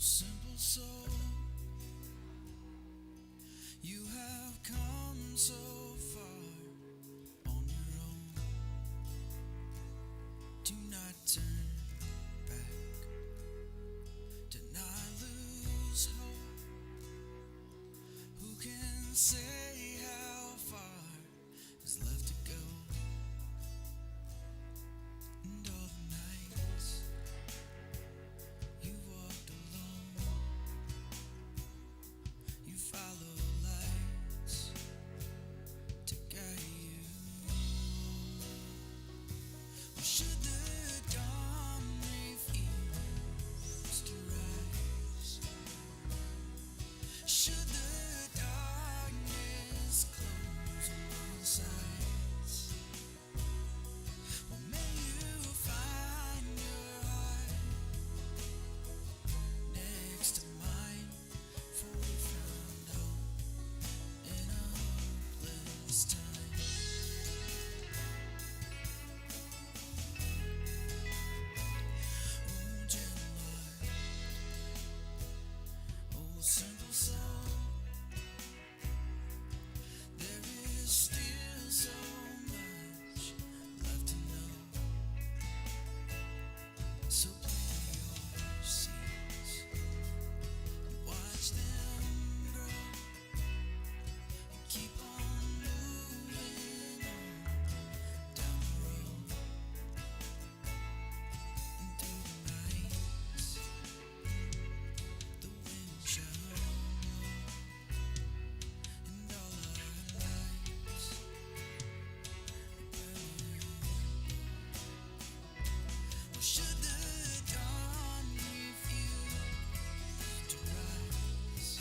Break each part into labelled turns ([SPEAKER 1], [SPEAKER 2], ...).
[SPEAKER 1] simple soul, you have come so far on your own. Do not turn back, do not lose hope. Who can say how far is left to go? And all the nights you walked alone, you follow lights to guide you. Or should the dawn refuse to rise? Should the darkness close on all sides? Or may you find your heart next to mine, for we found hope in a hopeless time. Oh, gentle heart, oh, simple soul, there is still so much left to know. So plant your seeds and watch them grow, and keep on moving on down the road. And through the nights, the wind shall blow, and all our lights burn. Or should the dawn refuse to rise?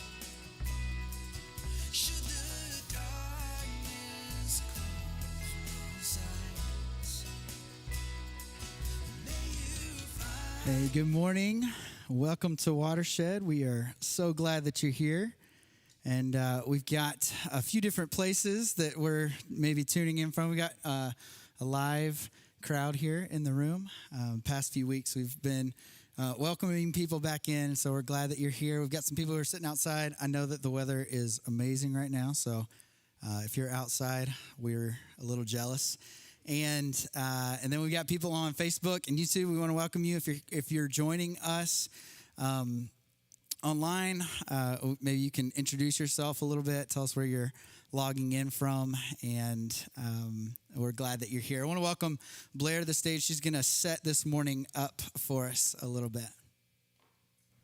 [SPEAKER 1] Should the darkness close on all sides? May you find.
[SPEAKER 2] Hey, good morning. Welcome to Watershed. We are so glad that you're here. And we've got a few different places that we're maybe tuning in from. We got a live crowd here in the room. Past few weeks, we've been welcoming people back in, so we're glad that you're here. We've got some people who are sitting outside. I know that the weather is amazing right now, so if you're outside, we're a little jealous. And then we got people on Facebook and YouTube. We want to welcome you if you're joining us online. Maybe you can introduce yourself a little bit. Tell us where you're logging in from, and we're glad that you're here. I want to welcome Blair to the stage. She's going to set this morning up for us a little bit.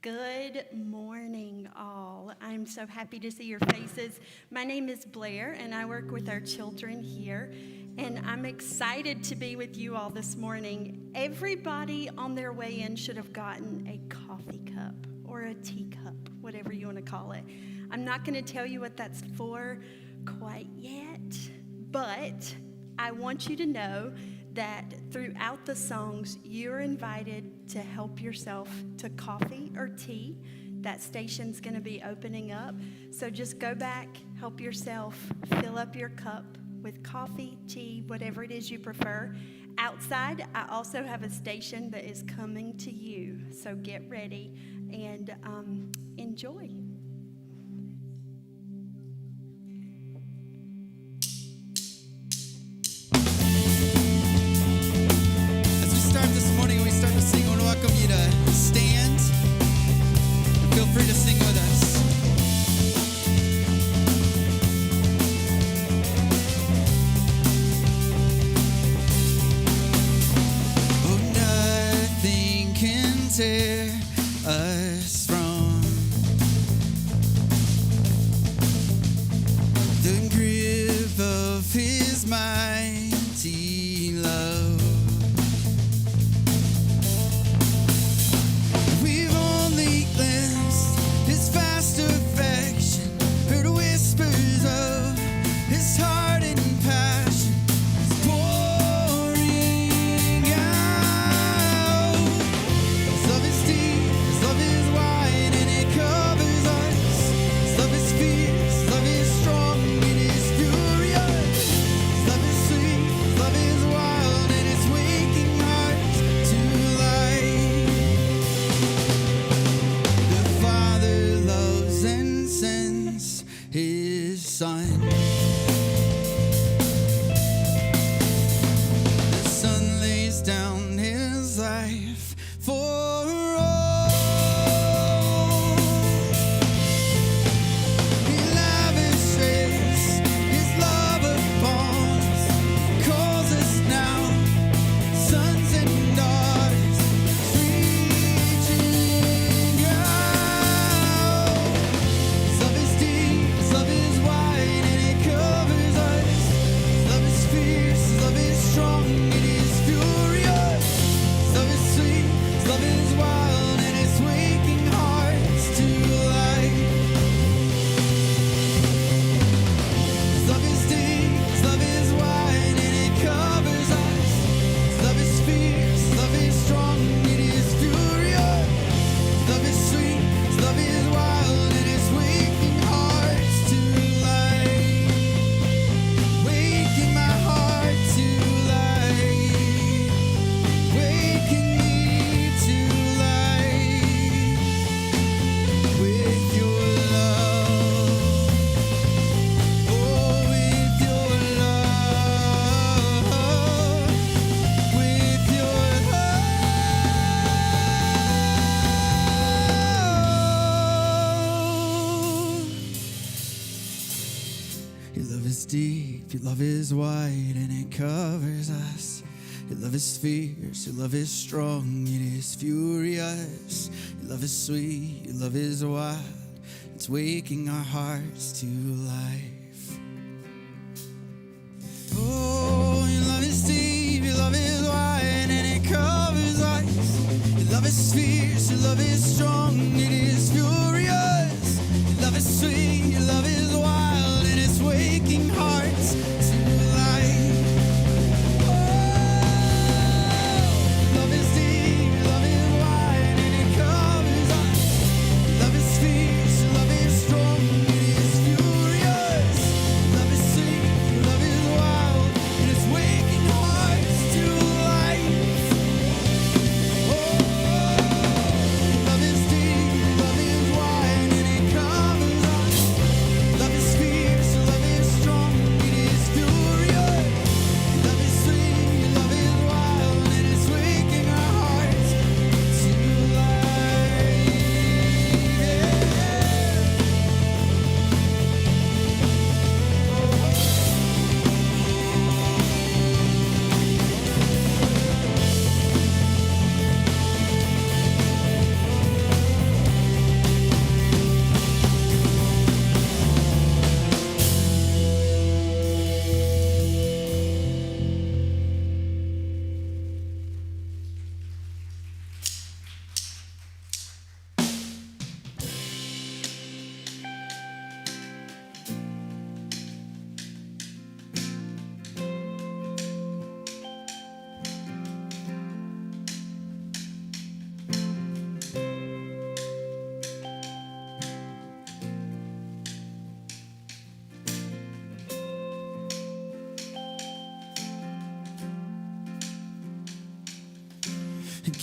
[SPEAKER 3] Good morning, all. I'm so happy to see your faces. My name is Blair, and I work with our children here, and I'm excited to be with you all this morning. Everybody on their way in should have gotten a coffee cup or a teacup, whatever you want to call it. I'm not going to tell you what that's for quite yet, but I want you to know that throughout the songs, you're invited to help yourself to coffee or tea. That station's going to be opening up. So just go back, help yourself, fill up your cup with coffee, tea, whatever it is you prefer. Outside, I also have a station that is coming to you. So get ready and enjoy.
[SPEAKER 2] As we start this morning and we start to sing, I want to welcome you to stand. And feel free to sing with us. Oh, nothing can tear us from the grip of His mighty love. We've only glimpsed His vast affection, heard whispers of His heart and passion pouring out. His love is deep, His love is find me. The Son lays down his life for all. He lavishes his love upon us, calls us now sons and daughters, reaching out. His love is deep, his love is wide, and it covers us. His love is fierce, his love is strong, it is furious. His love is sweet, his love is wild, and it's waking hearts to life. His love is deep, his love is wide, and it covers us. His love is fierce, his love is strong, it is furious. His love is sweet, his love is wild, and it's waking hearts to life. Waking my heart to life. Waking me to life with your love. Oh, with your love. With your love. Your love is deep, your love is wide, and it covers us. Your love is fierce, your love is strong, it is furious. Your love is sweet, your love is wild, it's waking our hearts to life. Oh, your love is deep, your love is wide, and it covers us. Your love is fierce, your love is strong, it is furious. Your love is sweet, your love is wild, and it's waking hearts to life. Oh, love is deep, your love is wide, and it covers us. Your love is fierce, your love is strong, it is furious. Your love is sweet, your love is wild, and it's waking hearts to life. Oh, love is deep, love is wide, and it covers us. Love is fierce, love is strong, it is furious. Love is sweet, love is wild, and it's waking our hearts to life.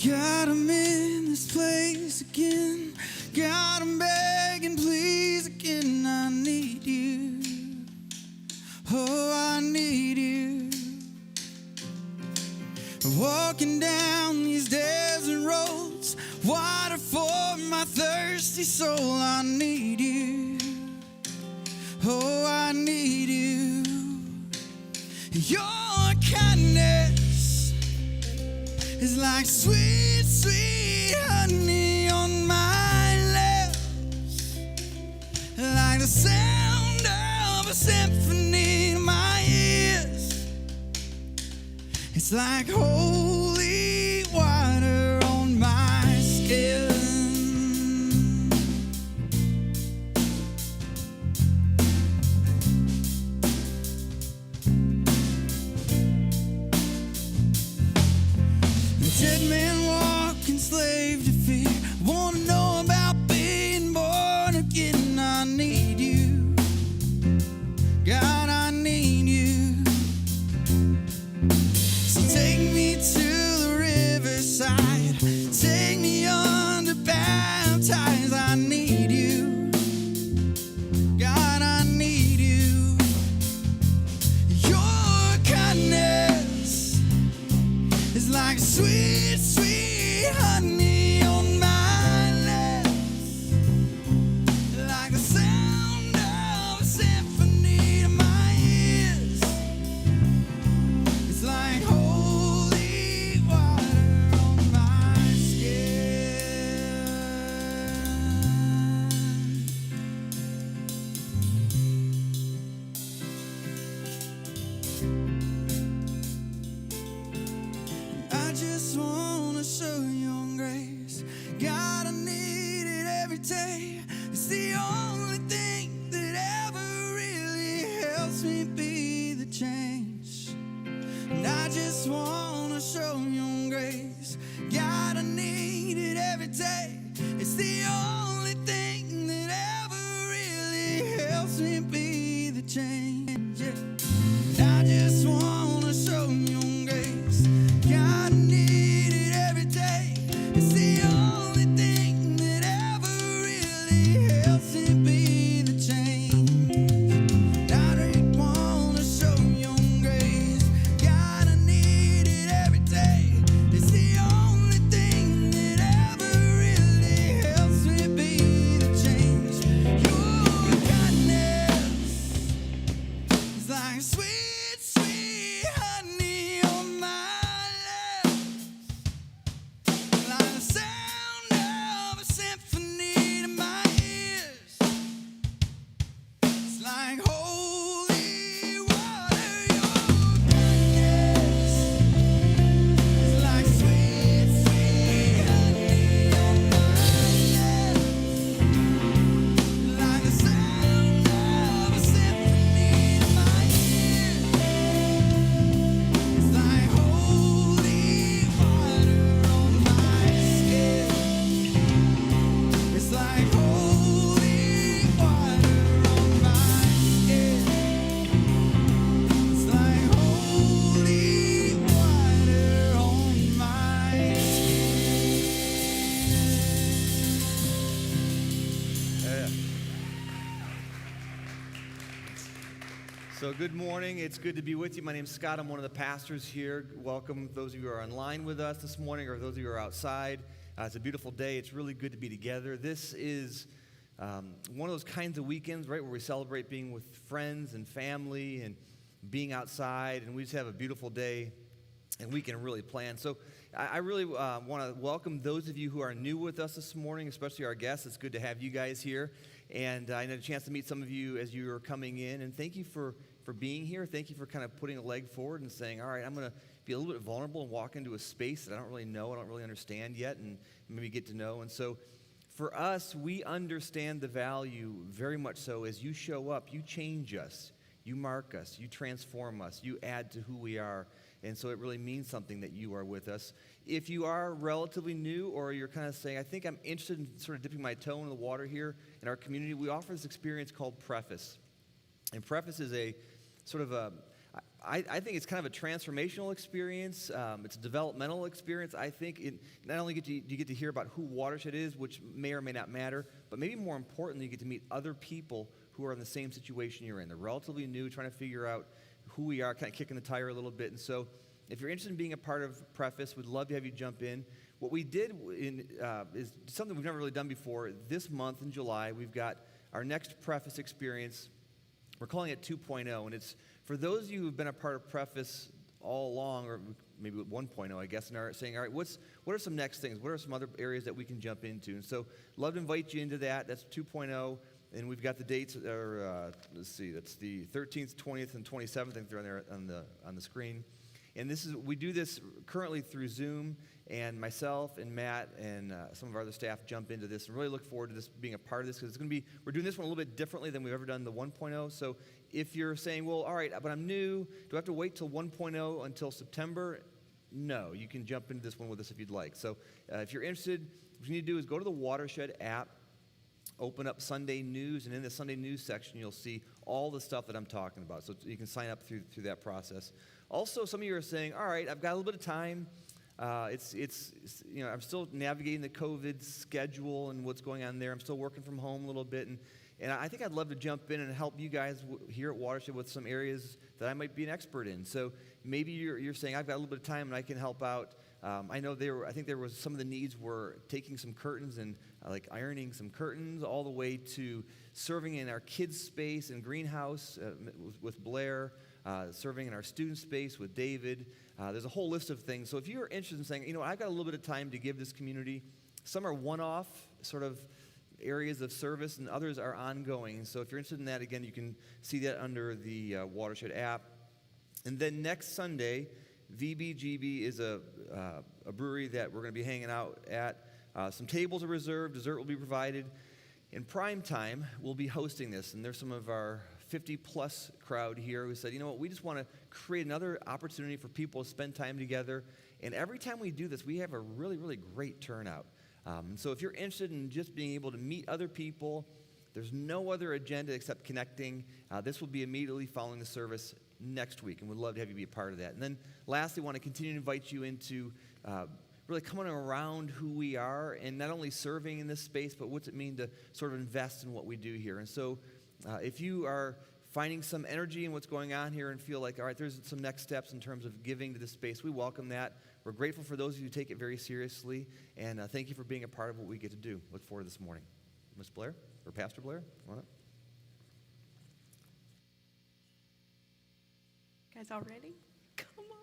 [SPEAKER 2] God, I'm in this place again. God, I'm begging, please again. I need you. Oh, I need you. Walking down these desert roads, water for my thirsty soul. I need you. Oh, I need you. Your kindness is like sweet, sweet honey on my lips, like the sound of a symphony in my ears. It's like holy water on my skin. Dead man walking, slave to fear. Wanna know about being born again. I need you, God, I need you. So take me to
[SPEAKER 1] like sweet, sweet honey on my lips, like the sound of a symphony to my ears. It's like holy water on my skin. I just wanna show your grace. God, I need it every day. It's the only thing that ever really helps me be the change. And I just wanna show your grace. God, I need it every day. It's the only thing that ever really helps me be the change. Yeah. And I just wanna show your grace. God, I need it every day. It's the only thing that ever really helps me be the change. I don't wanna show your grace. God, I need it every day. It's the only thing that ever really helps me be the change. Your kindness is like sweet, sweet honey on my lips, like the sound of a symphony to my ears. It's like holy water. Your kindness is like sweet, sweet honey on my lips, like the sound of a symphony to my ears. It's like holy water on my skin. It's like holy water on my skin. It's like holy water on my
[SPEAKER 4] Yeah. So good morning. It's good to be with you. My name's Scott. I'm one of the pastors here. Welcome those of you who are online with us this morning or those of you who are outside. It's a beautiful day. It's really good to be together. This is one of those kinds of weekends, right, where we celebrate being with friends and family and being outside, and we just have a beautiful day and we can really plan. So I really want to welcome those of you who are new with us this morning, especially our guests. It's good to have you guys here. And I had a chance to meet some of you as you were coming in. And thank you for being here. Thank you for kind of putting a leg forward and saying, all right, I'm going to be a little bit vulnerable and walk into a space that I don't really know, I don't really understand yet, and maybe get to know. And so for us, we understand the value very much so. As you show up, you change us, you mark us, you transform us, you add to who we are. And so it really means something that you are with us. If you are relatively new or you're kind of saying, I think I'm interested in sort of dipping my toe in the water here in our community, we offer this experience called Preface. And Preface is a sort of a, I think it's kind of a transformational experience. It's a developmental experience. I think it not only do you get to hear about who Watershed is, which may or may not matter, but maybe more importantly, you get to meet other people who are in the same situation you're in. They're relatively new, trying to figure out who we are, kind of kicking the tire a little bit. And so if you're interested in being a part of Preface, we'd love to have you jump in. What we did is something we've never really done before. This month in July, we've got our next Preface experience. We're calling it 2.0, and it's for those of you who've been a part of Preface all along, or maybe 1.0, I guess, and are saying, all right, what are some next things? What are some other areas that we can jump into? And so love to invite you into that. That's 2.0. And we've got the dates, let's see, that's the 13th, 20th, and 27th. I think they're on there on the screen. And we do this currently through Zoom, and myself and Matt and some of our other staff jump into this and really look forward to this being a part of this, because we're doing this one a little bit differently than we've ever done the 1.0. So if you're saying, well, all right, but I'm new, do I have to wait till 1.0 until September? No, you can jump into this one with us if you'd like. So if you're interested, what you need to do is go to the Watershed app, open up Sunday News, and in the Sunday News section, you'll see all the stuff that I'm talking about. So you can sign up through that process. Also, some of you are saying, all right, I've got a little bit of time. I'm still navigating the COVID schedule and what's going on there. I'm still working from home a little bit. And I think I'd love to jump in and help you guys here at Watershed with some areas that I might be an expert in. So maybe you're saying, I've got a little bit of time and I can help out I know I think there was some of the needs were taking some curtains and like ironing some curtains, all the way to serving in our kids' space and greenhouse with Blair, serving in our student space with David. There's a whole list of things. So if you're interested in saying, I've got a little bit of time to give this community, some are one-off sort of areas of service, and others are ongoing. So if you're interested in that, again, you can see that under the Watershed app. And then next Sunday, VBGB is a brewery that we're going to be hanging out at. Some tables are reserved, dessert will be provided. In prime time, we'll be hosting this, and there's some of our 50-plus crowd here who said, we just want to create another opportunity for people to spend time together. And every time we do this, we have a really, really great turnout. And so if you're interested in just being able to meet other people, there's no other agenda except connecting. This will be immediately following the service next week, and we'd love to have you be a part of that. And then lastly, I want to continue to invite you into really coming around who we are and not only serving in this space, but what's it mean to sort of invest in what we do here. And so if you are finding some energy in what's going on here and feel like, all right, there's some next steps in terms of giving to this space, we welcome that. We're grateful for those of you who take it very seriously, and thank you for being a part of what we get to do. Look forward to this morning. Ms. Blair, or Pastor Blair, come on up.
[SPEAKER 3] Guys all ready? Come on.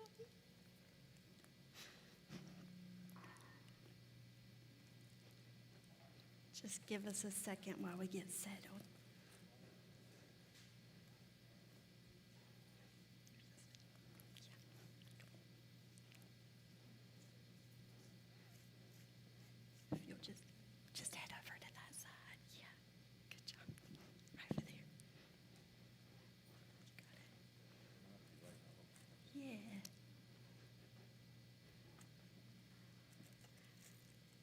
[SPEAKER 3] Just give us a second while we get settled. If you'll just head over to that side. Yeah. Good job. Right over there. You got it. Yeah.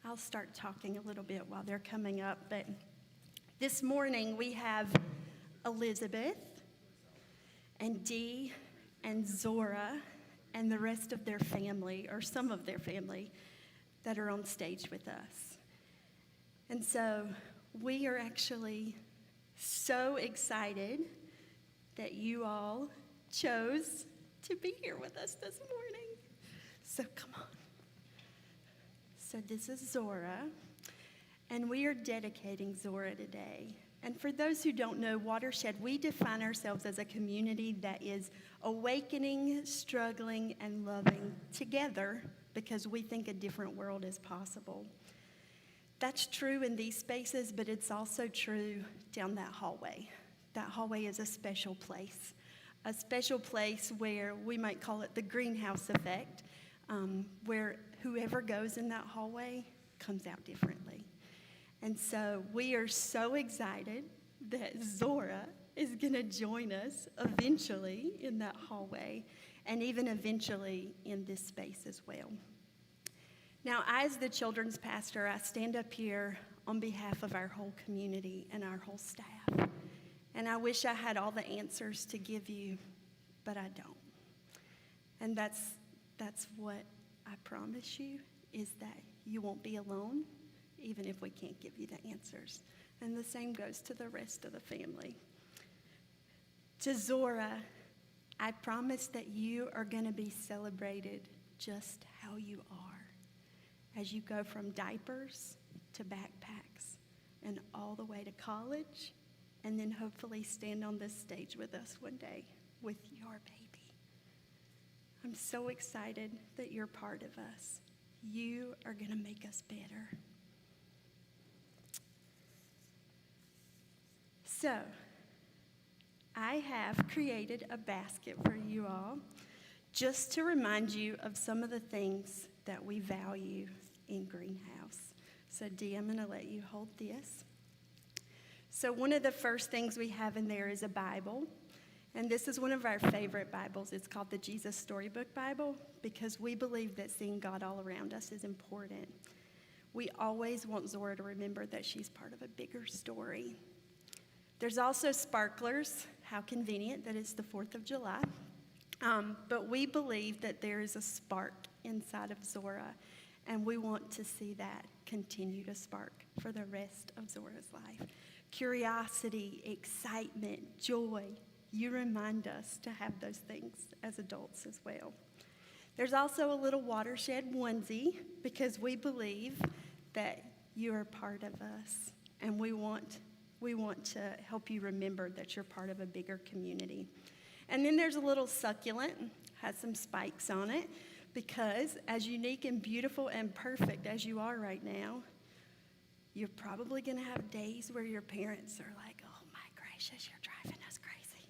[SPEAKER 3] I'll start talking a little bit while they're coming up, but this morning we have Elizabeth and Dee and Zora and the rest of their family, or some of their family, that are on stage with us. And so we are actually so excited that you all chose to be here with us this morning. So come on. So this is Zora, and we are dedicating Zora today. And for those who don't know, Watershed, we define ourselves as a community that is awakening, struggling, and loving together because we think a different world is possible. That's true in these spaces, but it's also true down that hallway. That hallway is a special place where we might call it the greenhouse effect, where whoever goes in that hallway comes out differently. And so we are so excited that Zora is going to join us eventually in that hallway, and even eventually in this space as well. Now, as the children's pastor, I stand up here on behalf of our whole community and our whole staff. And I wish I had all the answers to give you, but I don't. And that's what I promise you, is that you won't be alone, even if we can't give you the answers. And the same goes to the rest of the family. To Zora, I promise that you are going to be celebrated just how you are, as you go from diapers to backpacks and all the way to college, and then hopefully stand on this stage with us one day with your baby. I'm so excited that you're part of us. You are going to make us better. So, I have created a basket for you all just to remind you of some of the things that we value in Greenhouse. So, Dee, I'm going to let you hold this. So, one of the first things we have in there is a Bible. And this is one of our favorite Bibles. It's called the Jesus Storybook Bible because we believe that seeing God all around us is important. We always want Zora to remember that she's part of a bigger story. There's also sparklers. How convenient that it's the 4th of July. But we believe that there is a spark inside of Zora, and we want to see that continue to spark for the rest of Zora's life. Curiosity, excitement, joy. You remind us to have those things as adults as well. There's also a little Watershed onesie because we believe that you are part of us, and we want to help you remember that you're part of a bigger community. And then there's a little succulent, has some spikes on it, because as unique and beautiful and perfect as you are right now, you're probably going to have days where your parents are like, oh my gracious, you're driving us crazy.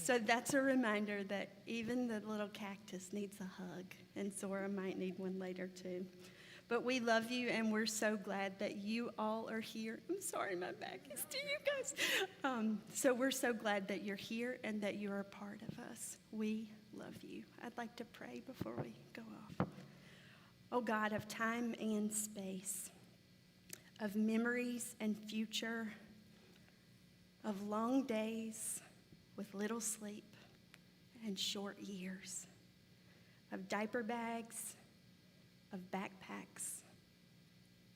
[SPEAKER 3] So that's a reminder that even the little cactus needs a hug, and Zora might need one later too. But we love you, and we're so glad that you all are here. I'm sorry, my back is to you guys. So we're so glad that you're here and that you're a part of us. We love you. I'd like to pray before we go off. Oh God of time and space, of memories and future, of long days with little sleep and short years, of diaper bags, of backpacks,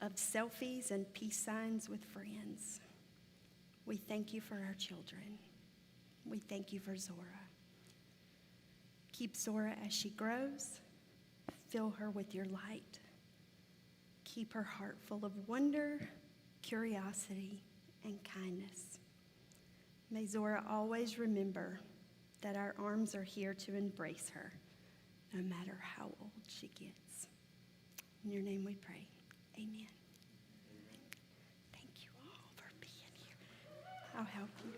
[SPEAKER 3] of selfies and peace signs with friends. We thank you for our children. We thank you for Zora. Keep Zora as she grows. Fill her with your light. Keep her heart full of wonder, curiosity, and kindness. May Zora always remember that our arms are here to embrace her, no matter how old she gets. In your name we pray. Amen. Thank you all for being here. I'll help you.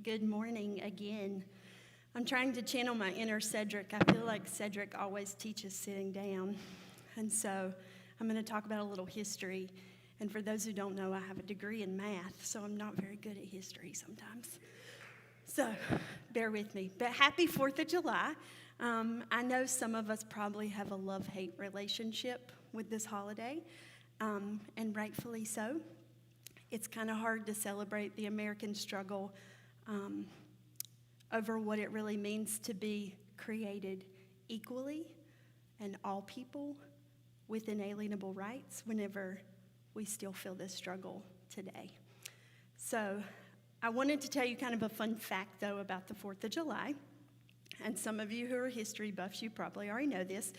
[SPEAKER 3] Good morning again. I'm trying to channel my inner Cedric. I feel like Cedric always teaches sitting down. And so I'm going to talk about a little history. And for those who don't know, I have a degree in math, so I'm not very good at history sometimes. So bear with me. But happy 4th of July. I know some of us probably have a love-hate relationship with this holiday, and rightfully so. It's kind of hard to celebrate the American struggle over what it really means to be created equally and all people with inalienable rights whenever we still feel this struggle today. So I wanted to tell you kind of a fun fact, though, about the 4th of July. And some of you who are history buffs, you probably already know this.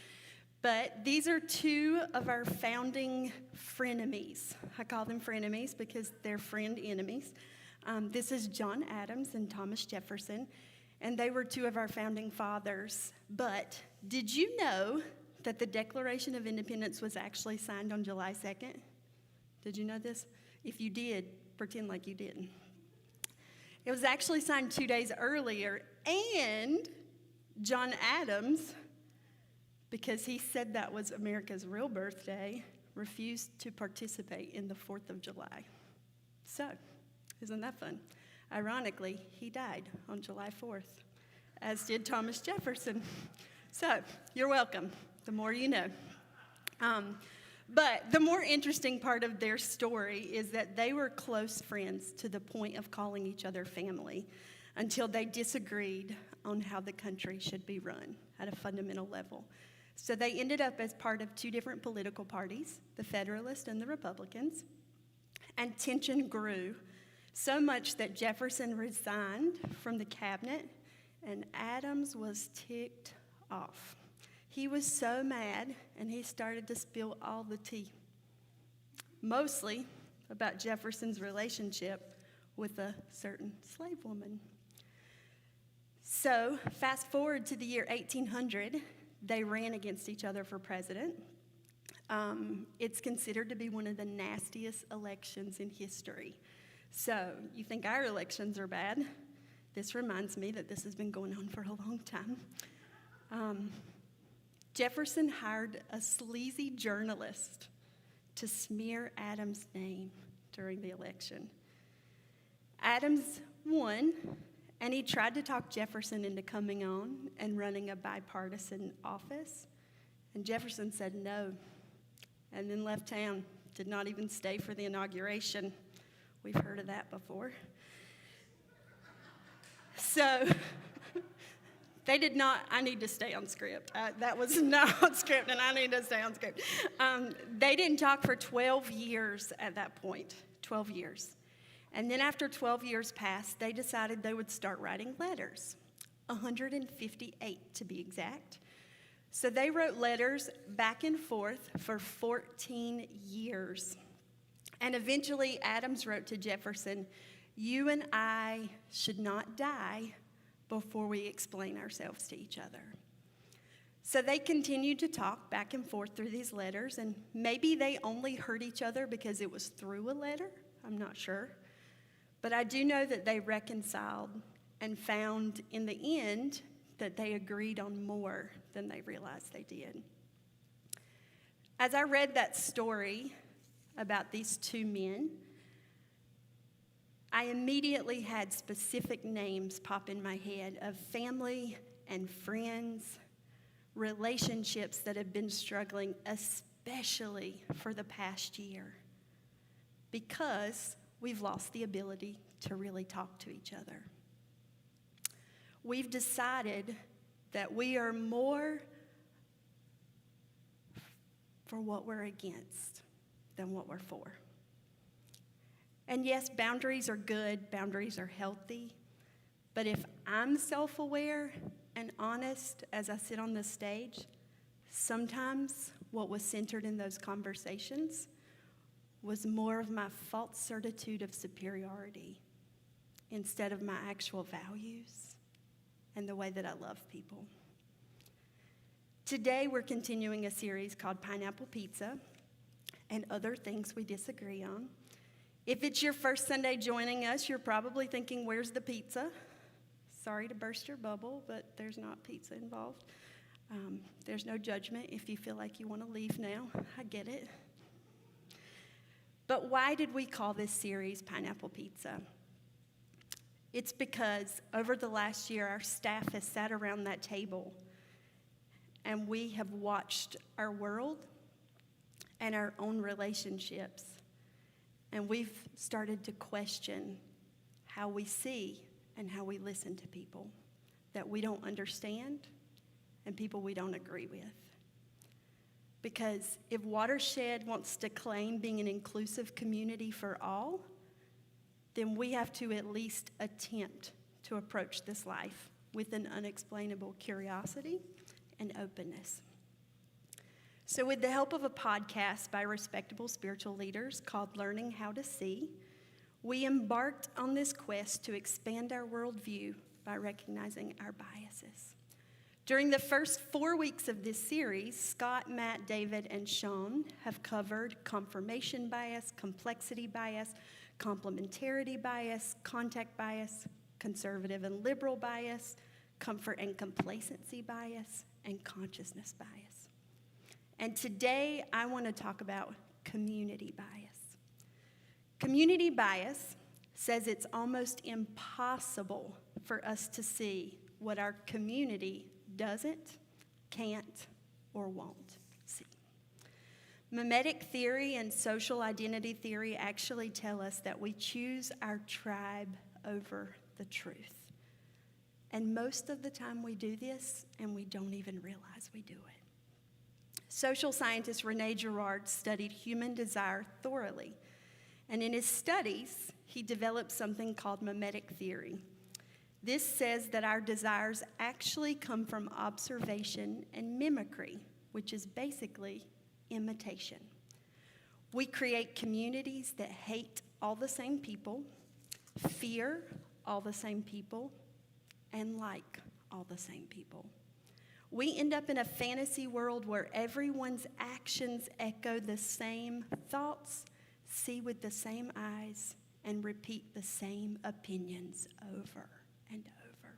[SPEAKER 3] But these are two of our founding frenemies. I call them frenemies because they're friend enemies. This is John Adams and Thomas Jefferson, and they were two of our founding fathers. But did you know that the Declaration of Independence was actually signed on July 2nd? Did you know this? If you did, pretend like you didn't. It was actually signed 2 days earlier, and John Adams, because he said that was America's real birthday, refused to participate in the 4th of July. So, isn't that fun? Ironically, he died on July 4th, as did Thomas Jefferson. So, you're welcome. The more you know. But the more interesting part of their story is that they were close friends to the point of calling each other family until they disagreed on how the country should be run at a fundamental level. So they ended up as part of two different political parties, the Federalists and the Republicans, and tension grew so much that Jefferson resigned from the cabinet and Adams was ticked off. He was so mad and he started to spill all the tea, mostly about Jefferson's relationship with a certain slave woman. So fast forward to the year 1800, they ran against each other for president. It's considered to be one of the nastiest elections in history. So you think our elections are bad? This reminds me that this has been going on for a long time. Jefferson hired a sleazy journalist to smear Adams' name during the election. Adams won, and he tried to talk Jefferson into coming on and running a bipartisan office. And Jefferson said no, and then left town, did not even stay for the inauguration. We've heard of that before. So they did not, I need to stay on script. That was not on script, and I need to stay on script. They didn't talk for 12 years at that point, 12 years. And then after 12 years passed, they decided they would start writing letters, 158 to be exact. So they wrote letters back and forth for 14 years. And eventually Adams wrote to Jefferson, "You and I should not die before we explain ourselves to each other." So they continued to talk back and forth through these letters, and maybe they only heard each other because it was through a letter. I'm not sure. But I do know that they reconciled and found in the end that they agreed on more than they realized they did. As I read that story about these two men, I immediately had specific names pop in my head of family and friends, relationships that have been struggling, especially for the past year, because we've lost the ability to really talk to each other. We've decided that we are more for what we're against than what we're for. And yes, boundaries are good, boundaries are healthy, but if I'm self-aware and honest as I sit on this stage, sometimes what was centered in those conversations was more of my false certitude of superiority instead of my actual values and the way that I love people. Today, we're continuing a series called Pineapple Pizza and Other Things We Disagree On. If it's your first Sunday joining us, you're probably thinking, where's the pizza? Sorry to burst your bubble, but there's not pizza involved. There's no judgment if you feel like you want to leave now. I get it. But why did we call this series Pineapple Pizza? It's because over the last year, our staff has sat around that table and we have watched our world and our own relationships. And we've started to question how we see and how we listen to people that we don't understand and people we don't agree with. Because if Watershed wants to claim being an inclusive community for all, then we have to at least attempt to approach this life with an unexplainable curiosity and openness. So with the help of a podcast by respectable spiritual leaders called Learning How to See, we embarked on this quest to expand our worldview by recognizing our biases. During the first 4 weeks of this series, Scott, Matt, David, and Sean have covered confirmation bias, complexity bias, complementarity bias, contact bias, conservative and liberal bias, comfort and complacency bias, and consciousness bias. And today, I want to talk about community bias. Community bias says it's almost impossible for us to see what our community doesn't, can't, or won't see. Mimetic theory and social identity theory actually tell us that we choose our tribe over the truth. And most of the time we do this, and we don't even realize we do it. Social scientist Rene Girard studied human desire thoroughly. And in his studies, he developed something called mimetic theory. This says that our desires actually come from observation and mimicry, which is basically imitation. We create communities that hate all the same people, fear all the same people, and like all the same people. We end up in a fantasy world where everyone's actions echo the same thoughts, see with the same eyes, and repeat the same opinions over and over.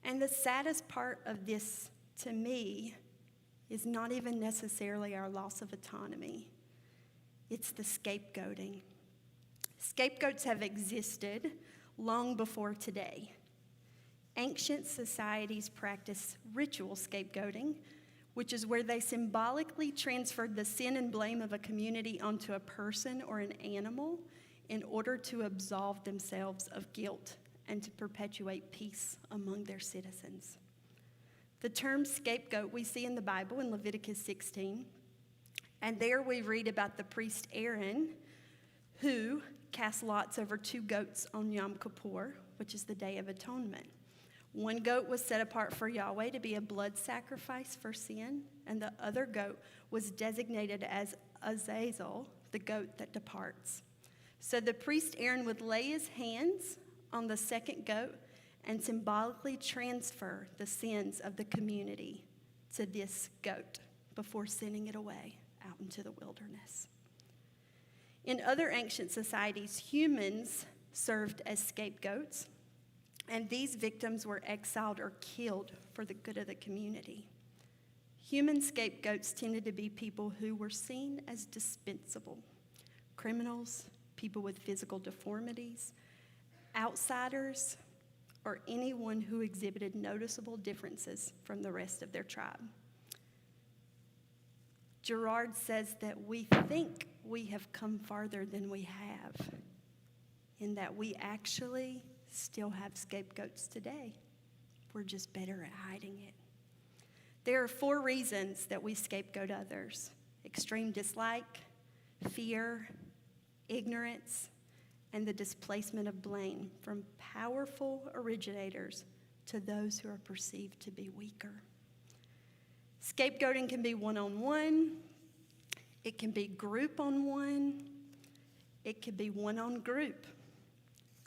[SPEAKER 3] And the saddest part of this, to me, is not even necessarily our loss of autonomy. It's the scapegoating. Scapegoats have existed long before today. Ancient societies practiced ritual scapegoating, which is where they symbolically transferred the sin and blame of a community onto a person or an animal in order to absolve themselves of guilt and to perpetuate peace among their citizens. The term scapegoat we see in the Bible in Leviticus 16, and there we read about the priest Aaron, who cast lots over 2 goats on Yom Kippur, which is the Day of Atonement. One goat was set apart for Yahweh to be a blood sacrifice for sin, and the other goat was designated as Azazel, the goat that departs. So the priest Aaron would lay his hands on the second goat and symbolically transfer the sins of the community to this goat before sending it away out into the wilderness. In other ancient societies, humans served as scapegoats, and these victims were exiled or killed for the good of the community. Human scapegoats tended to be people who were seen as dispensable: criminals, people with physical deformities, outsiders, or anyone who exhibited noticeable differences from the rest of their tribe. Girard says that we think we have come farther than we have, in that we actually still have scapegoats today. We're just better at hiding it. There are 4 reasons that we scapegoat others: extreme dislike, fear, ignorance, and the displacement of blame from powerful originators to those who are perceived to be weaker. Scapegoating can be one-on-one, it can be group-on-one, it can be one-on-group,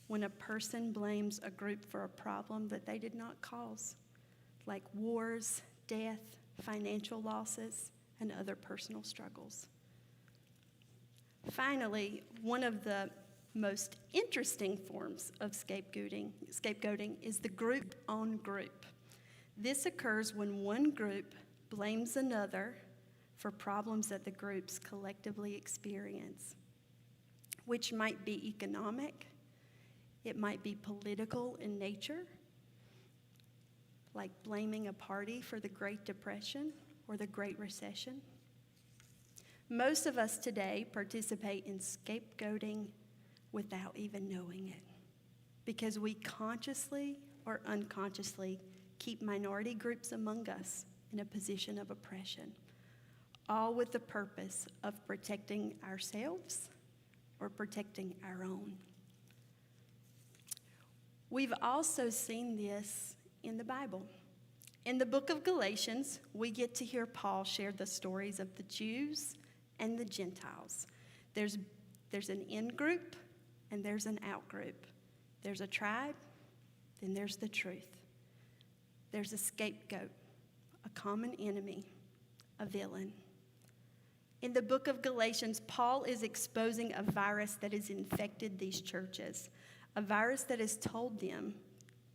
[SPEAKER 3] when a person blames a group for a problem that they did not cause, like wars, death, financial losses, and other personal struggles. finally, one of the most interesting forms of scapegoating is the group on group. This occurs when one group blames another for problems that the groups collectively experience, which might be economic, it might be political in nature, like blaming a party for the Great Depression or the Great Recession. Most of us today participate in scapegoating without even knowing it, because we consciously or unconsciously keep minority groups among us in a position of oppression, all with the purpose of protecting ourselves or protecting our own. We've also seen this in the Bible. In the book of Galatians, we get to hear Paul share the stories of the Jews and the Gentiles. There's an in-group and there's an out-group. There's a tribe, then there's the truth. There's a scapegoat, a common enemy, a villain. In the book of Galatians, Paul is exposing a virus that has infected these churches, a virus that has told them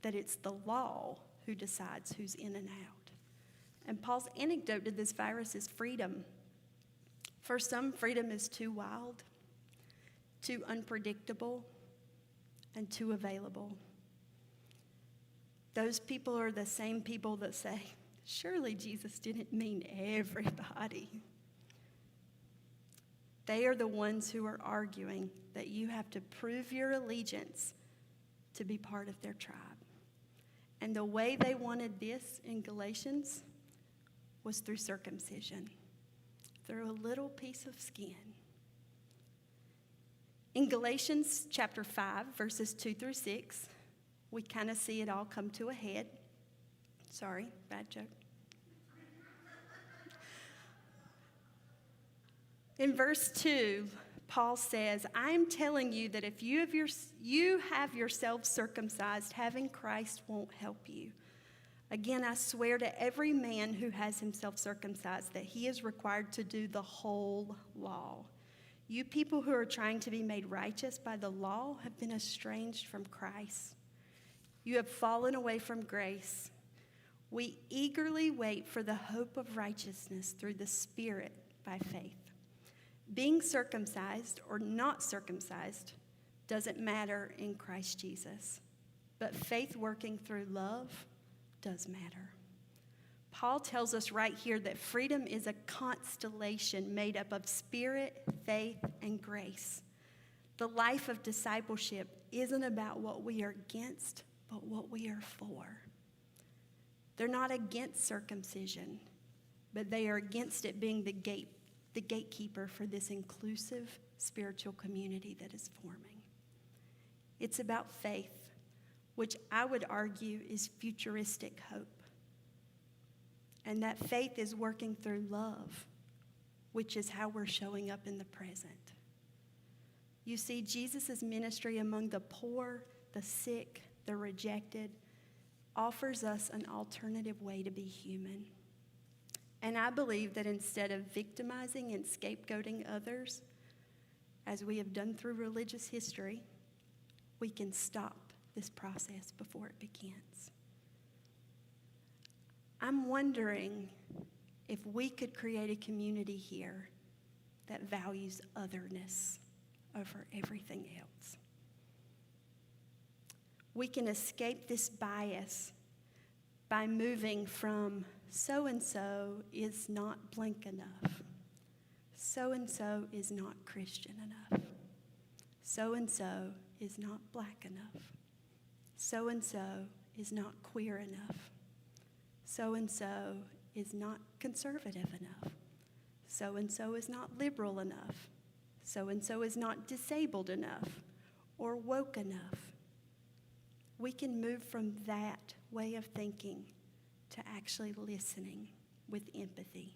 [SPEAKER 3] that it's the law who decides who's in and out. And Paul's antidote to this virus is freedom. For some, freedom is too wild, too unpredictable, and too available. Those people are the same people that say, surely Jesus didn't mean everybody. They are the ones who are arguing that you have to prove your allegiance to be part of their tribe. And the way they wanted this in Galatians was through circumcision, through a little piece of skin. In Galatians chapter 5, verses 2 through 6, we kind of see it all come to a head. Sorry, bad joke. In verse 2, Paul says, I am telling you that if you have yourselves circumcised, having Christ won't help you. Again, I swear to every man who has himself circumcised that he is required to do the whole law. You people who are trying to be made righteous by the law have been estranged from Christ. You have fallen away from grace. We eagerly wait for the hope of righteousness through the Spirit by faith. Being circumcised or not circumcised doesn't matter in Christ Jesus, but faith working through love does matter. Paul tells us right here that freedom is a constellation made up of spirit, faith, and grace. The life of discipleship isn't about what we are against, but what we are for. They're not against circumcision, but they are against it being the gatekeeper for this inclusive spiritual community that is forming. It's about faith, which I would argue is futuristic hope. And that faith is working through love, which is how we're showing up in the present. You see, Jesus' ministry among the poor, the sick, the rejected, offers us an alternative way to be human. And I believe that instead of victimizing and scapegoating others, as we have done through religious history, we can stop this process before it begins. I'm wondering if we could create a community here that values otherness over everything else. We can escape this bias by moving from so-and-so is not blank enough. So-and-so is not Christian enough. So-and-so is not black enough. So-and-so is not queer enough. So-and-so is not conservative enough. So-and-so is not liberal enough. So-and-so is not disabled enough or woke enough. We can move from that way of thinking to actually listening with empathy.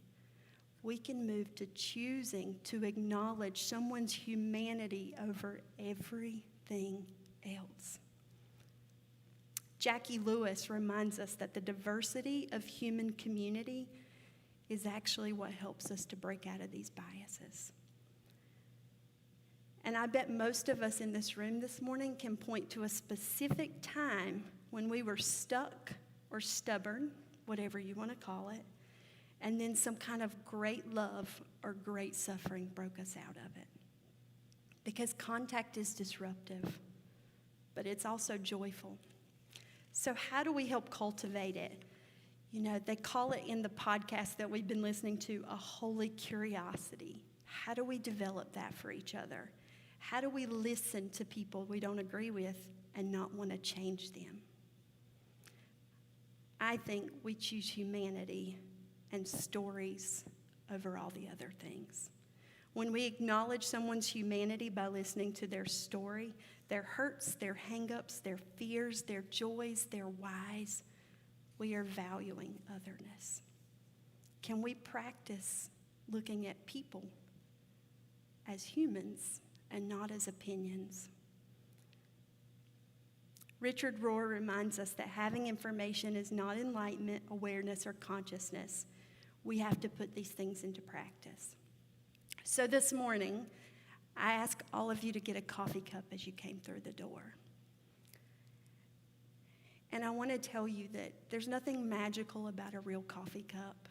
[SPEAKER 3] We can move to choosing to acknowledge someone's humanity over everything else. Jackie Lewis reminds us that the diversity of human community is actually what helps us to break out of these biases. And I bet most of us in this room this morning can point to a specific time when we were stuck or stubborn, whatever you want to call it, and then some kind of great love or great suffering broke us out of it. Because contact is disruptive, but it's also joyful. So how do we help cultivate it? You know, they call it in the podcast that we've been listening to a holy curiosity. How do we develop that for each other? How do we listen to people we don't agree with and not want to change them? I think we choose humanity and stories over all the other things. When we acknowledge someone's humanity by listening to their story, their hurts, their hang-ups, their fears, their joys, their whys, we are valuing otherness. Can we practice looking at people as humans and not as opinions? Richard Rohr reminds us that having information is not enlightenment, awareness, or consciousness. We have to put these things into practice. So this morning, I ask all of you to get a coffee cup as you came through the door. And I want to tell you that there's nothing magical about a real coffee cup,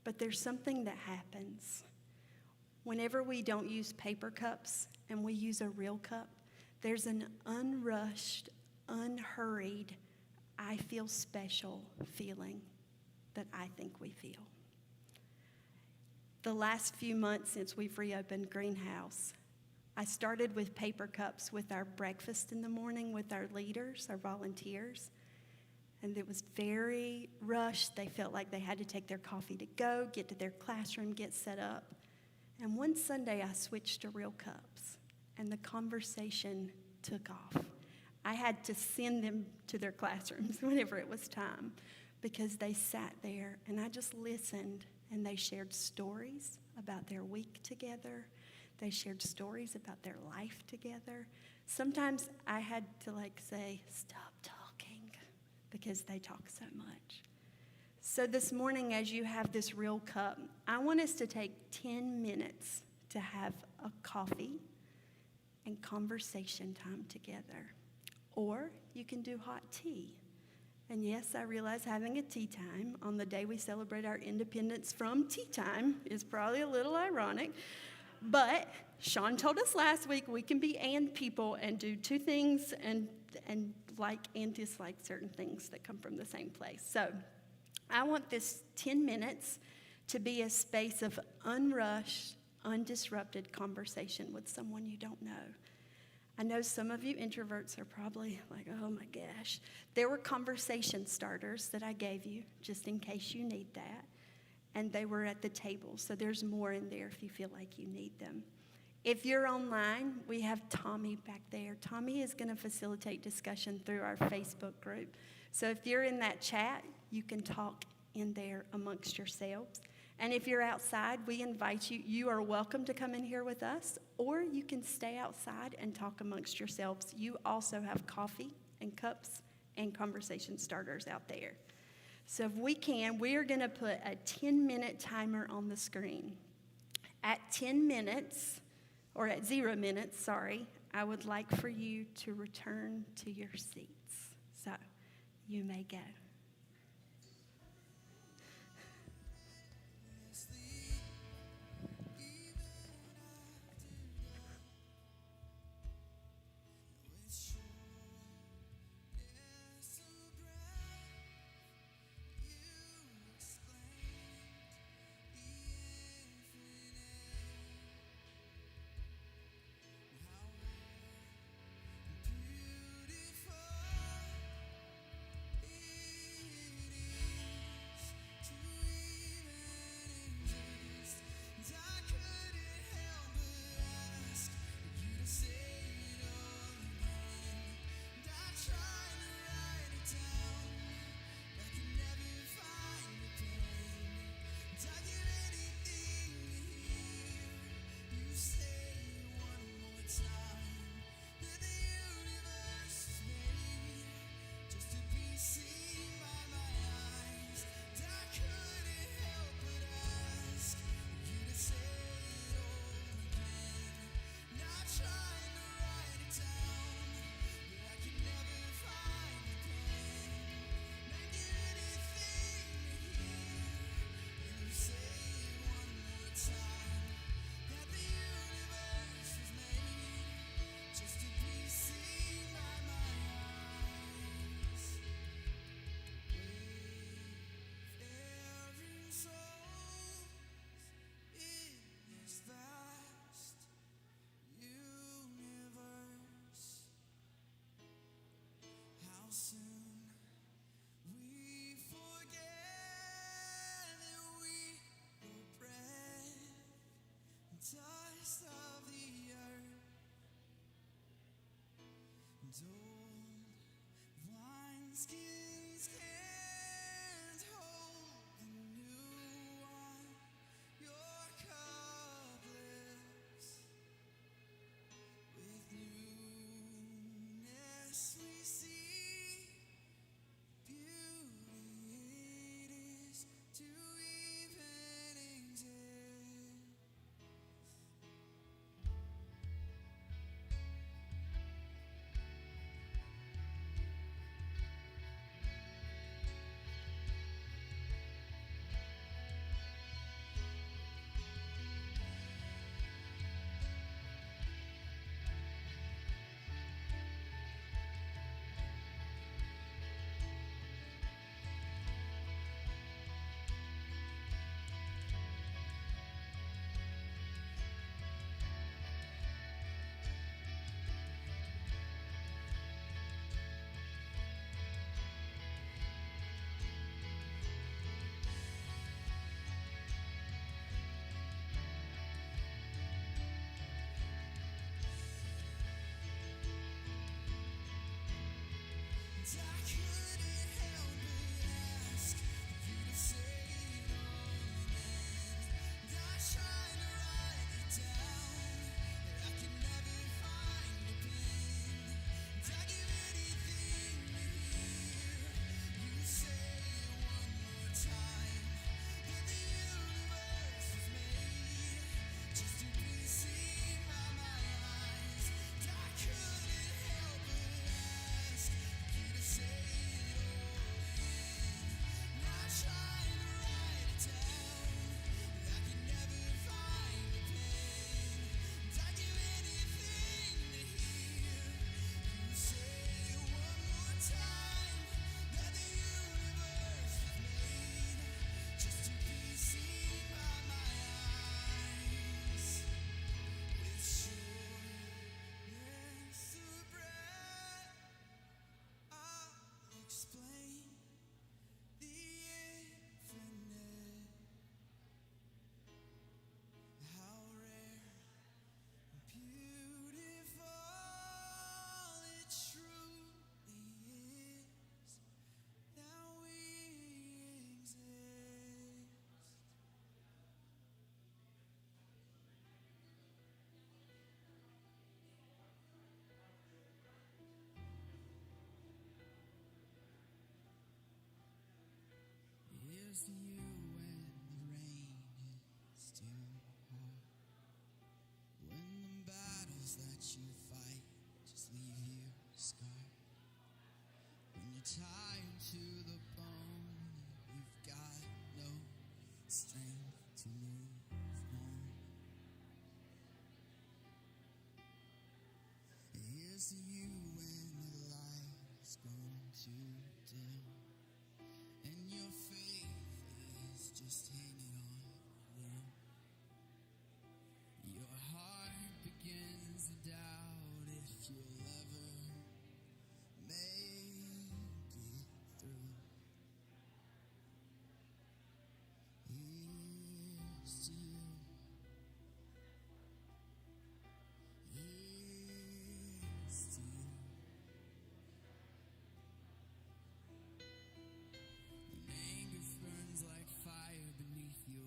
[SPEAKER 3] but there's something that happens. Whenever we don't use paper cups and we use a real cup, there's an unrushed, unhurried, I feel special feeling that I think we feel. The last few months since we've reopened Greenhouse, I started with paper cups with our breakfast in the morning with our leaders, our volunteers. And it was very rushed. They felt like they had to take their coffee to go, get to their classroom, get set up. And one Sunday I switched to real cups, and the conversation took off. I had to send them to their classrooms whenever it was time because they sat there and I just listened, and they shared stories about their week together. They shared stories about their life together. Sometimes I had to say, stop talking, because they talk so much. So this morning, as you have this real cup, I want us to take 10 minutes to have a coffee and conversation time together. Or you can do hot tea. And yes, I realize having a tea time on the day we celebrate our independence from tea time is probably a little ironic. But Sean told us last week we can be and people and do two things and like and dislike certain things that come from the same place. So I want this 10 minutes to be a space of unrushed, undisrupted conversation with someone you don't know. I know some of you introverts are probably like, oh my gosh. There were conversation starters that I gave you just in case you need that. And they were at the table, so there's more in there if you feel like you need them. If you're online, we have Tommy back there. Tommy is going to facilitate discussion through our Facebook group. So if you're in that chat, you can talk in there amongst yourselves. And if you're outside, we invite you. You are welcome to come in here with us, or you can stay outside and talk amongst yourselves. You also have coffee and cups and conversation starters out there. So if we can, we are going to put a 10-minute timer on the screen. At 10 minutes, or at 0 minutes, I would like for you to return to your seats. So you may go.
[SPEAKER 1] And old wineskins can't hold the new one. Your cup lifts with newness. We see beauty it is to evening's end. I couldn't help but ask you to say it all again. And I tried to write it down, but I could never find the pen. And I'd give anything to hear you say it one more time. That the universe was made just to be seen by my eyes. And I couldn't help but ask you to say it all again. And I tried to write it down, but I could never find the pen. And I'd give anything to hear you say it one more time. That the universe was made just to be seen by my eyes. With sureness of breath, I'll explain the infinite, how rare and beautiful it truly is that we exist. Here's to you when the rain is too hard, when the battles that you fight just leave you scarred, when you're tired to the bone and you've got no strength to move on. Here's to you when the light's gone too dim and your faith is just hanging on. Your heart begins to doubt if you'll ever make it through. Here's to you. Here's to you. When anger burns like fire beneath your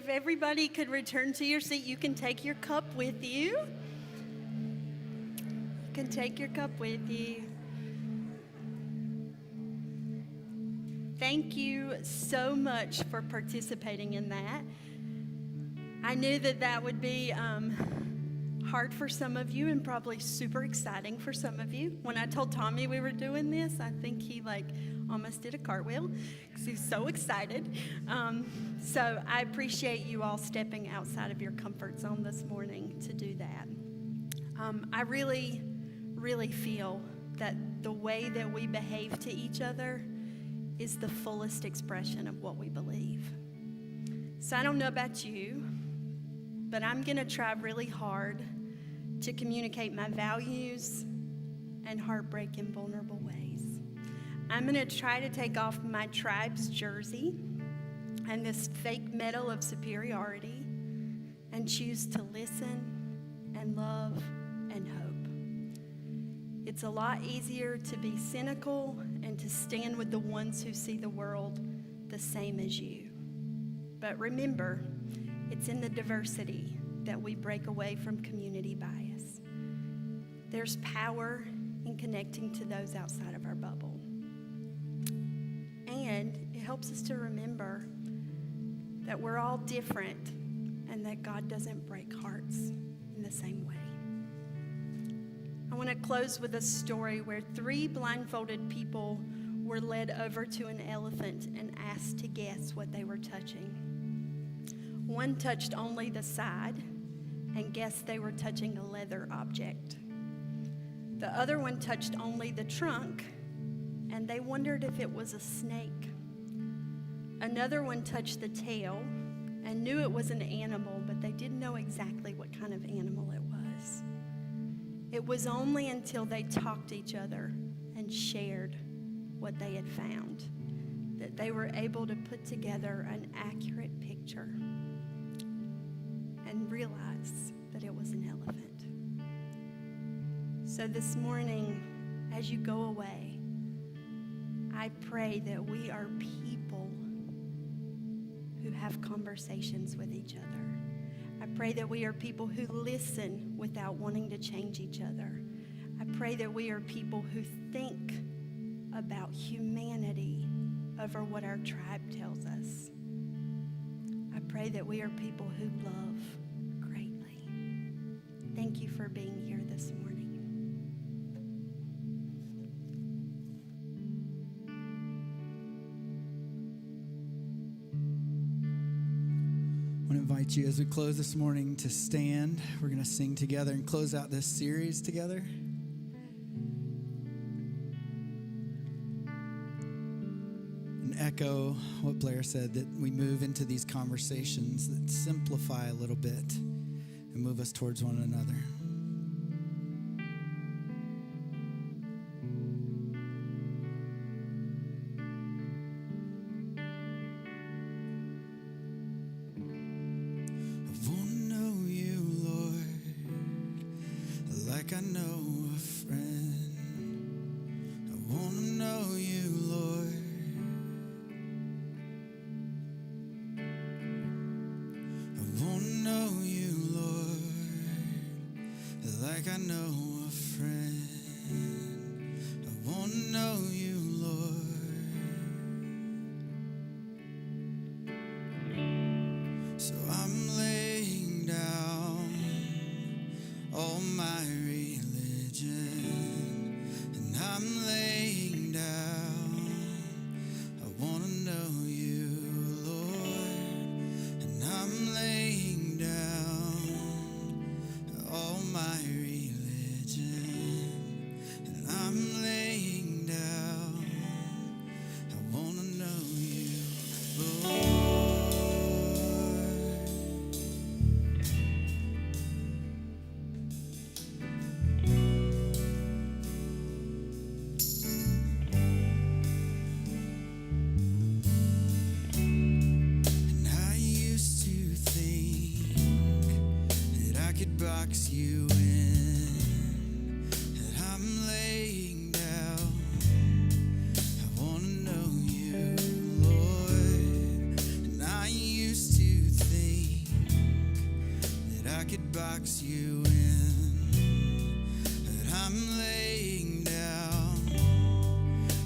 [SPEAKER 3] if everybody could return to your seat, you can take your cup with you. You can take your cup with you. Thank you so much for participating in that. I knew that would be hard for some of you and probably super exciting for some of you. When I told Tommy we were doing this, I think he almost did a cartwheel because he's so excited. So I appreciate you all stepping outside of your comfort zone this morning to do that. I really, really feel that the way that we behave to each other is the fullest expression of what we believe. So I don't know about you, but I'm going to try really hard to communicate my values and heartbreak in vulnerable ways. I'm going to try to take off my tribe's jersey and this fake medal of superiority and choose to listen and love and hope. It's a lot easier to be cynical and to stand with the ones who see the world the same as you. But remember, it's in the diversity that we break away from community bias. There's power in connecting to those outside of our bubble. And it helps us to remember that we're all different and that God doesn't break hearts in the same way. I want to close with a story where 3 blindfolded people were led over to an elephant and asked to guess what they were touching. One touched only the side and guessed they were touching a leather object. The other one touched only the trunk and they wondered if it was a snake. Another one touched the tail and knew it was an animal, but they didn't know exactly what kind of animal it was. It was only until they talked to each other and shared what they had found that they were able to put together an accurate picture and realize that it was an elephant. So this morning, as you go away, I pray that we are people who have conversations with each other. I pray that we are people who listen without wanting to change each other. I pray that we are people who think about humanity over what our tribe tells us. I pray that we are people who love greatly. Thank you for being here this morning.
[SPEAKER 2] I want to invite you as we close this morning to stand. We're going to sing together and close out this series together. And echo what Blair said, that we move into these conversations that simplify a little bit and move us towards one another. I know a friend. I want to know you, Lord. I want to know you, Lord, like I know a friend. I want to know you, Lord. So I'm laying down all my and I'm laying down. I want to know you, Lord. And I'm laying down all my religion. And I'm laying down. I want to know you, Lord. Box you in, and I'm laying down. I want to know you, Lord. And I used to think
[SPEAKER 1] box you in, that I'm laying down.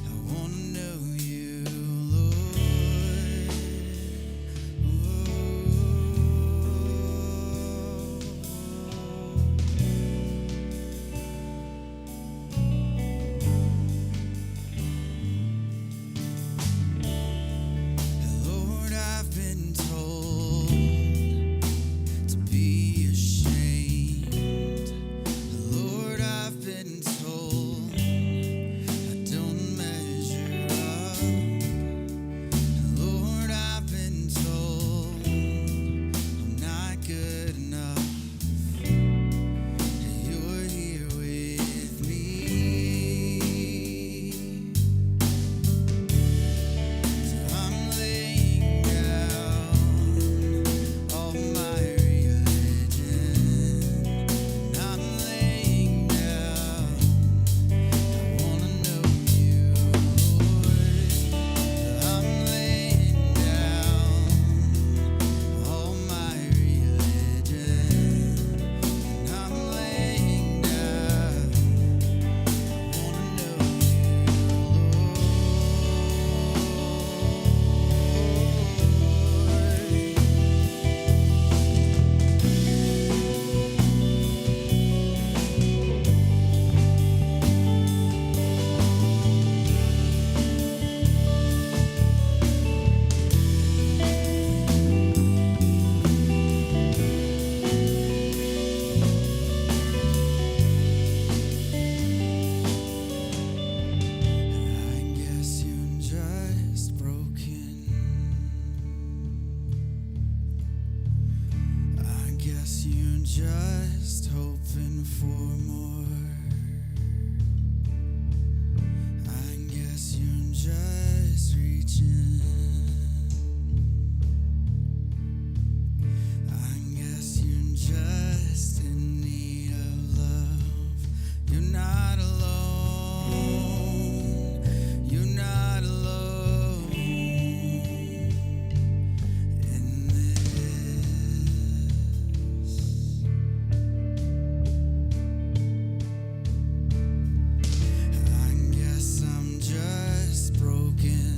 [SPEAKER 1] I want to know you, Lord. Lord, I've been told to be ashamed. Lord, I've been told I don't measure up. Lord, I've been told I'm not good enough. You're here with me. So I'm laying down all my religion. I'm laying down. I wanna know you, Lord. I'm laying down all my religion. I'm laying down. I wanna know you, Lord. I guess you're just broken. I guess you're just hoping for more. I guess you're just reaching. I guess you're just in need of love. You're not alone. You're not alone in this. I guess I'm just broken.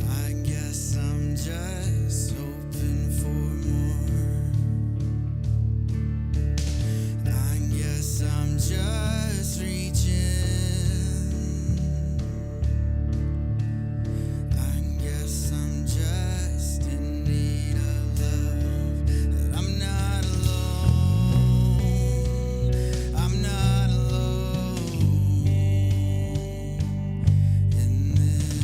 [SPEAKER 1] I guess I'm just hoping for more. I guess I'm just reaching. I guess I'm just in need of love. That I'm not alone. I'm not alone in this.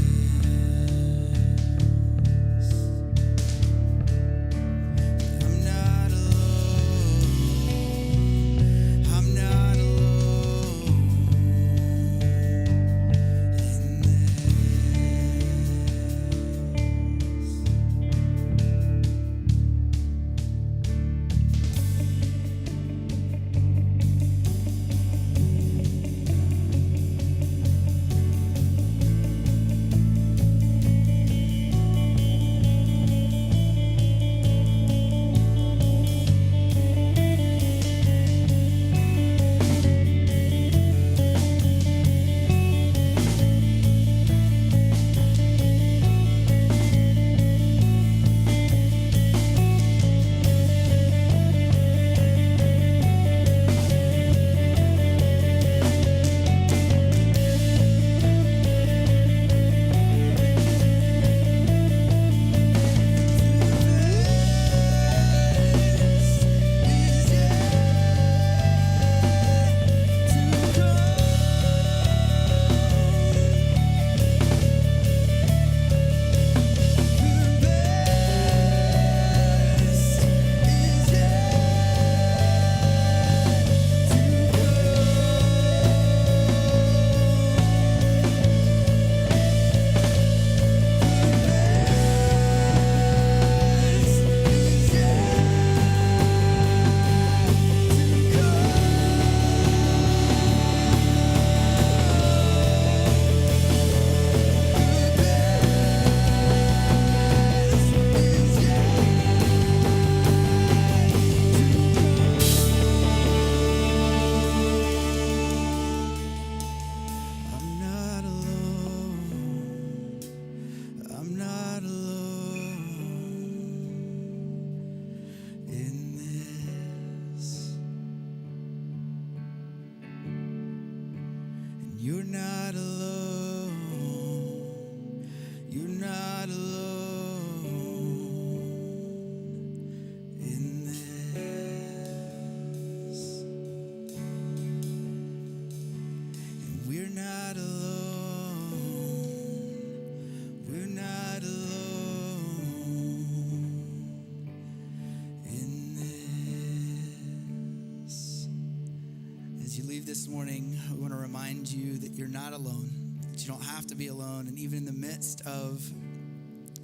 [SPEAKER 2] this morning, we want to remind you that you're not alone, that you don't have to be alone. And even in the midst of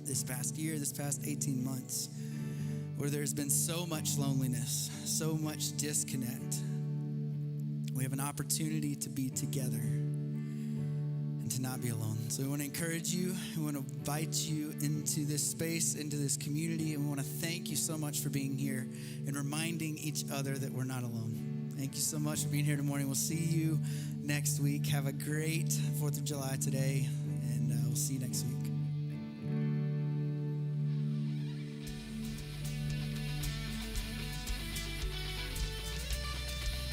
[SPEAKER 2] this past year, this past 18 months, where there's been so much loneliness, so much disconnect, we have an opportunity to be together and to not be alone. So we want to encourage you. We want to invite you into this space, into this community. And we want to thank you so much for being here and reminding each other that we're not alone. Thank you so much for being here this morning. We'll see you next week. Have a great 4th of July today, and we'll see you next week.